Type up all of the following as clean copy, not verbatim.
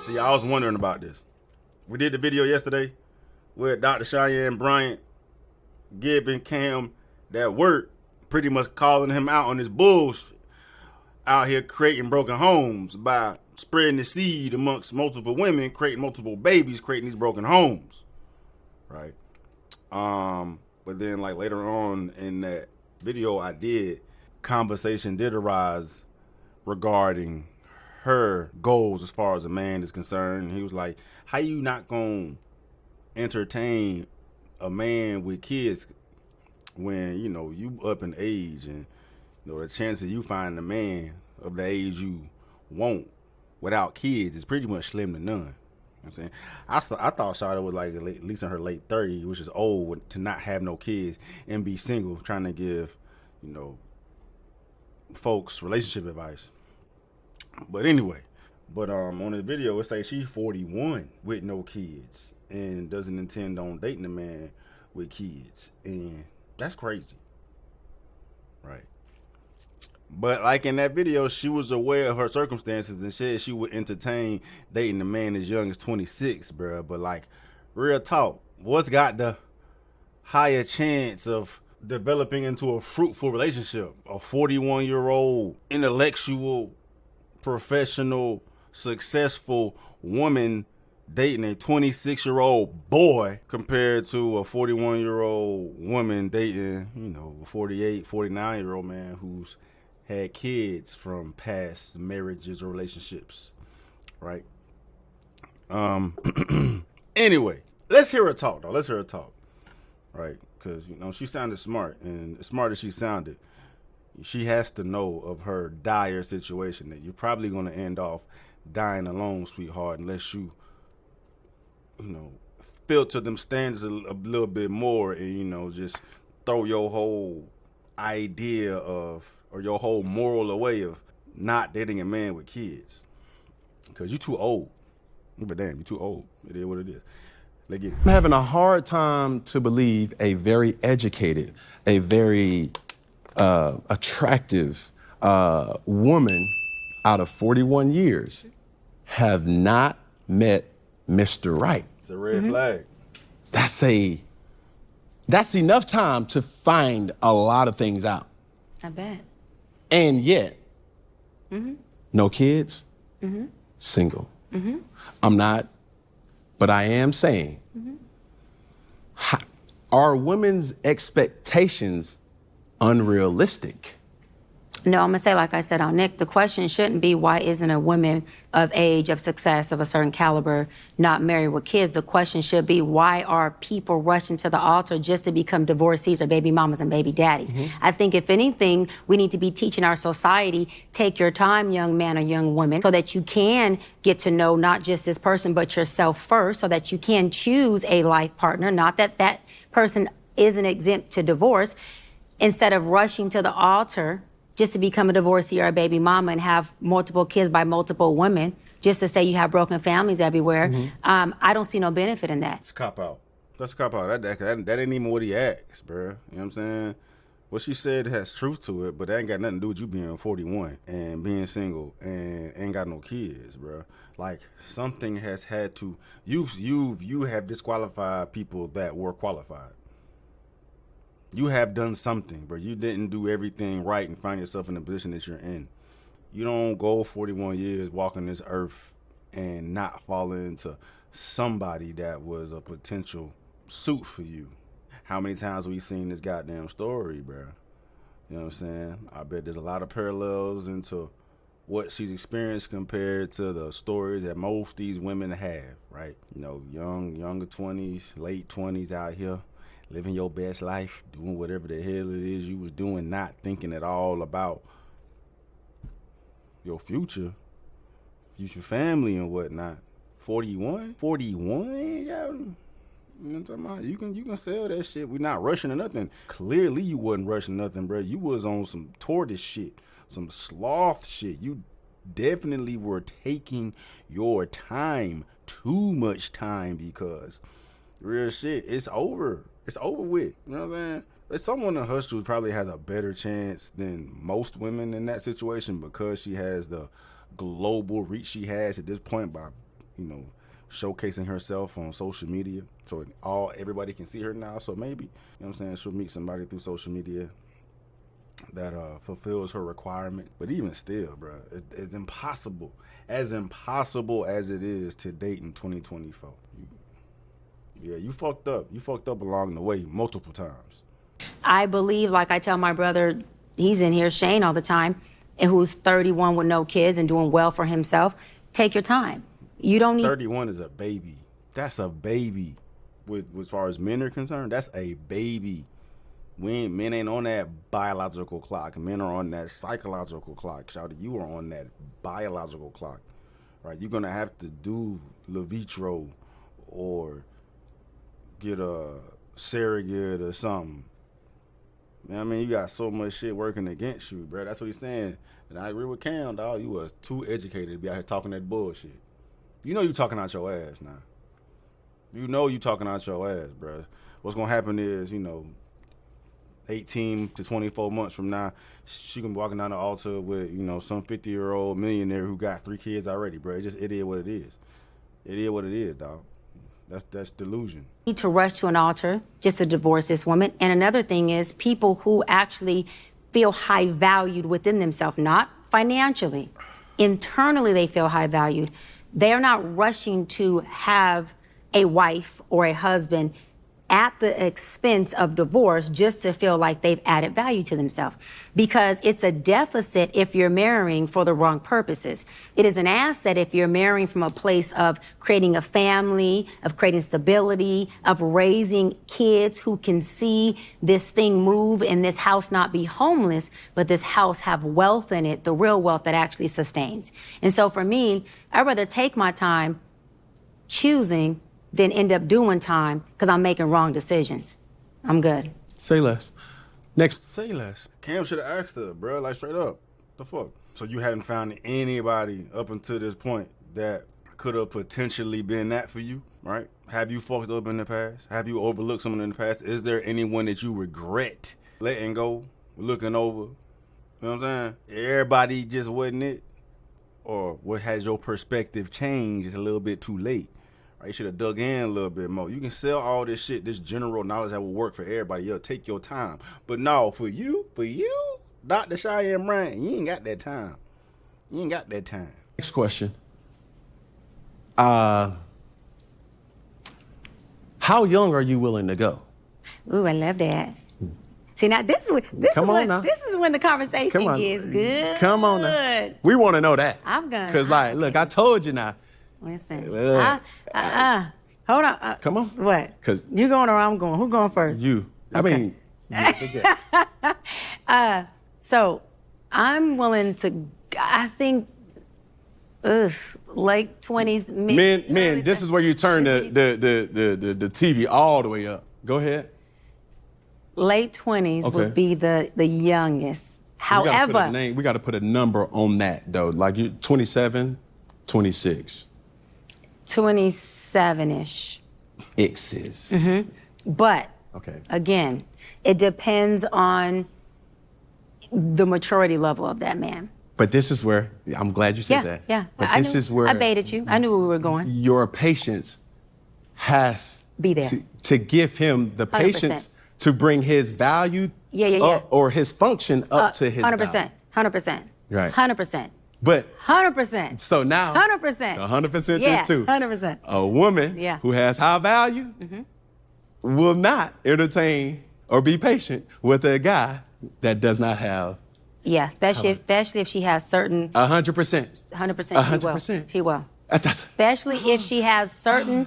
See, I was wondering about this. We did the video yesterday with Dr. Cheyenne Bryant giving Cam that work, pretty much calling him out on his bullshit out here creating broken homes by spreading the seed amongst multiple women, creating multiple babies, creating these broken homes, right? But then like later on in that video conversation did arise regarding her goals as far as a man is concerned. He was like, how you not gonna entertain a man with kids when, you know, you up in age and, you know, the chances you find a man of the age you want without kids is pretty much slim to none. You know what I'm saying? I thought Shawty was like at least in her late 30s, which is old to not have no kids and be single, trying to give, you know, folks relationship advice. But anyway, on the video it says she's 41 with no kids and doesn't intend on dating a man with kids, and that's crazy, right? But like in that video, she was aware of her circumstances and said she would entertain dating a man as young as 26, bro. But like, real talk, what's got the higher chance of developing into a fruitful relationship? A 41-year-old intellectual, professional, successful woman dating a 26-year-old boy compared to a 41-year-old woman dating, you know, a 48, 49-year-old man who's had kids from past marriages or relationships, right? Anyway, let's hear her talk, though. Let's hear her talk, right? Because, you know, she sounded smart, and as smart as she sounded, she has to know of her dire situation that you're probably going to end off dying alone, sweetheart, unless you know, filter them standards a little bit more and, you know, just throw your whole idea of, or your whole moral away of not dating a man with kids. Because you're too old. But damn, you're too old. It is what it is. Let's get it. I'm having a hard time to believe a very educated, a very attractive woman out of 41 years have not met Mr. Right. It's a red flag. That's enough time to find a lot of things out. I bet. And yet, no kids, single. I'm not, but I am saying, are women's expectations unrealistic? No, I'm gonna say, like I said on Nick, the question shouldn't be why isn't a woman of age, of success, of a certain caliber not married with kids? The question should be, why are people rushing to the altar just to become divorcees or baby mamas and baby daddies? I think if anything, we need to be teaching our society, take your time, young man or young woman, so that you can get to know not just this person, but yourself first, so that you can choose a life partner, not that that person isn't exempt to divorce, instead of rushing to the altar just to become a divorcee or a baby mama and have multiple kids by multiple women, just to say you have broken families everywhere. I don't see no benefit in that. It's a cop-out. That's a cop-out. That ain't even what he asked, bro. You know what I'm saying? What she said has truth to it, but that ain't got nothing to do with you being 41 and being single and ain't got no kids, bro. Like, something has had to, you have disqualified people that were qualified. You have done something, bro. You didn't do everything right and find yourself in the position that you're in. You don't go 41 years walking this earth and not fall into somebody that was a potential suit for you. How many times we seen this goddamn story, bro? You know what I'm saying? I bet there's a lot of parallels into what she's experienced compared to the stories that most of these women have, right? You know, younger 20s, late 20s out here, living your best life, doing whatever the hell it is you was doing, not thinking at all about your future family and whatnot. 41? 41? Yeah. You know what I'm talking about? You can sell that shit. We're not rushing to nothing. Clearly you wasn't rushing nothing, bro. You was on some tortoise shit, some sloth shit. You definitely were taking your time, too much time, because real shit, it's over. It's over with. You know what I'm saying? There's someone in her shoes probably has a better chance than most women in that situation because she has the global reach she has at this point by showcasing herself on social media, so everybody can see her now. So maybe, what I'm saying, she'll meet somebody through social media that fulfills her requirement. But even still, bro, it's impossible as it is to date in 2024. You fucked up. You fucked up along the way multiple times. I believe, like I tell my brother, he's in here, Shane, all the time, and who's 31 with no kids and doing well for himself. Take your time. You don't need. 31 is a baby. That's a baby. As far as men are concerned, that's a baby. Men ain't on that biological clock. Men are on that psychological clock. Shawty, you are on that biological clock, right? You're gonna have to do le vitro or get a surrogate or something. Man, I mean, you got so much shit working against you, bro. That's what he's saying. And I agree with Cam, dog. You was too educated to be out here talking that bullshit. You know you talking out your ass now. You know you talking out your ass, bro. What's gonna happen is, 18 to 24 months from now, she gonna be walking down the altar with, some 50-year-old millionaire who got 3 kids already, bro. It is what it is. It is what it is, dog. That's delusion. Need to rush to an altar just to divorce this woman. And another thing is people who actually feel high valued within themselves, not financially. Internally, they feel high valued. They're not rushing to have a wife or a husband at the expense of divorce just to feel like they've added value to themselves. Because it's a deficit if you're marrying for the wrong purposes. It is an asset if you're marrying from a place of creating a family, of creating stability, of raising kids who can see this thing move and this house not be homeless, but this house have wealth in it, the real wealth that actually sustains. And so for me, I'd rather take my time choosing than end up doing time because I'm making wrong decisions. I'm good. Say less. Next. Say less. Cam should have asked her, bro, like straight up. The fuck? So you hadn't found anybody up until this point that could have potentially been that for you, right? Have you fucked up in the past? Have you overlooked someone in the past? Is there anyone that you regret letting go, looking over? You know what I'm saying? Everybody just wasn't it? Or what, has your perspective changed? It's a little bit too late. You should have dug in a little bit more. You can sell all this shit, this general knowledge that will work for everybody. Yo, take your time. But no, for you, Dr. Cheyenne Bryant, you ain't got that time. You ain't got that time. Next question. How young are you willing to go? Ooh, I love that. See, now this is when the conversation gets good. Come on now. We want to know that. I'm gonna. Because, look, I told you now. Listen. Hold on. Come on. What? Because you going or I'm going? Who going first? You. Okay. I mean, you the guest. So I'm willing to. I think, late 20s. Men. This is where you turn the TV all the way up. Go ahead. Late 20s would be the youngest. However, we got to put a number on that though. Like you, 27, 26. 27-ish. X's. Mm-hmm. But, again, it depends on the maturity level of that man. But this is where, I'm glad you said that. Yeah. But this is where I baited you. I knew where we were going. Your patience has be there to give him the 100%. Patience to bring his value up, or his function up to his 100%. value. 100%. Right. 100%. But 100%. So now 100%. 100% yeah, this too. 100%. A woman who has high value will not entertain or be patient with a guy that does not have. Yeah, especially if she has certain. 100%. 100%. She will. Especially if she has certain.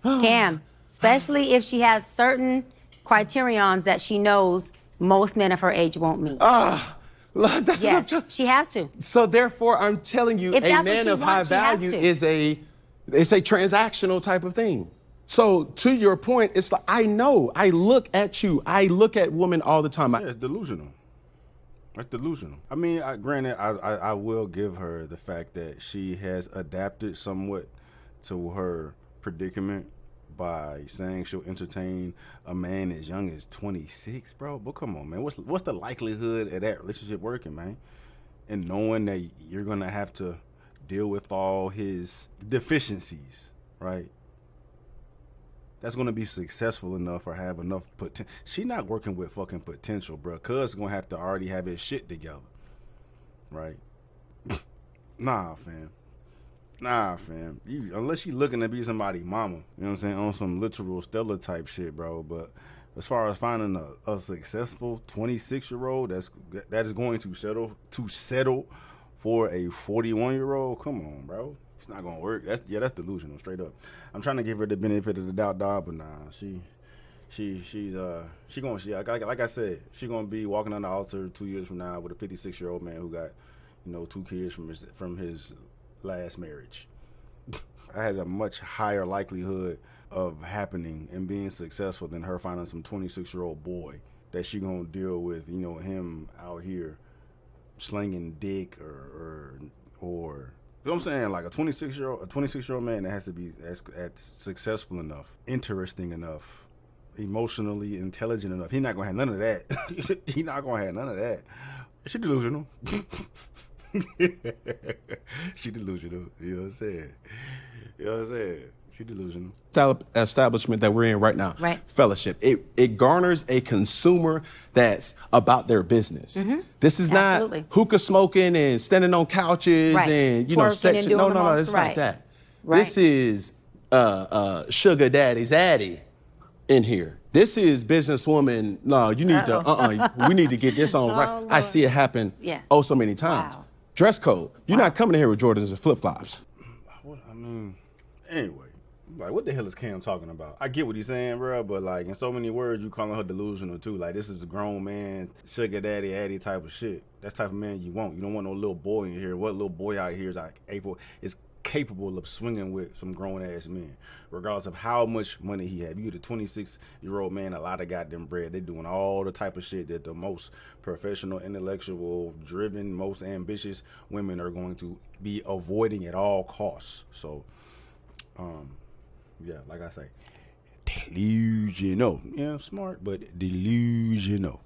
Cam. Especially if she has certain criterions that she knows most men of her age won't meet. That's what I'm trying. She has to. So therefore, I'm telling you, a man of high value is it's a transactional type of thing. So to your point, it's like, I know, I look at you, I look at women all the time. Yeah, it's delusional. That's delusional. I mean, granted, I will give her the fact that she has adapted somewhat to her predicament by saying she'll entertain a man as young as 26, bro. But come on, man. What's the likelihood of that relationship working, man? And knowing that you're gonna have to deal with all his deficiencies, right? That's going to be successful enough or have enough potential. She not working with fucking potential, bro. Cuz going to have to already have his shit together, right? Nah, fam. Unless you looking to be somebody's mama, you know what I'm saying, on some literal Stella type shit, bro. But as far as finding a successful 26-year-old that is going to settle for a 41-year-old, come on, bro. It's not gonna work. That's delusional, straight up. I'm trying to give her the benefit of the doubt, dog, but nah, like I said, she gonna be walking on the altar 2 years from now with a 56-year-old man who got, 2 kids from his last marriage. That has a much higher likelihood of happening and being successful than her finding some 26-year-old boy that she gonna deal with, him out here slinging dick or you know what I'm saying, like a 26-year-old man that has to be that's successful enough, interesting enough, emotionally intelligent enough. He not gonna have none of that. He not gonna have none of that. She delusional. She delusional. You know what I'm saying? She delusional. Establishment that we're in right now, right? Fellowship. It garners a consumer that's about their business. Mm-hmm. This is Absolutely. not hookah smoking and standing on couches and section. No, it's not that. Right. This is sugar daddy's addy in here. This is businesswoman. No, you need to. We need to get this on right. Lord. I see it happen. Yeah. So many times. Wow. Dress code. You're not coming in here with Jordans and flip flops. Anyway. Like, what the hell is Cam talking about? I get what he's saying, bro, but, like, in so many words, you calling her delusional, too. Like, this is a grown man, sugar daddy, addy type of shit. That's the type of man you want. You don't want no little boy in here. What little boy out here is capable of swinging with some grown-ass men, regardless of how much money he have. You get a 26-year-old man, a lot of goddamn bread. They're doing all the type of shit that the most professional, intellectual, driven, most ambitious women are going to be avoiding at all costs. So, yeah, like I say, delusional. Yeah, smart, but delusional.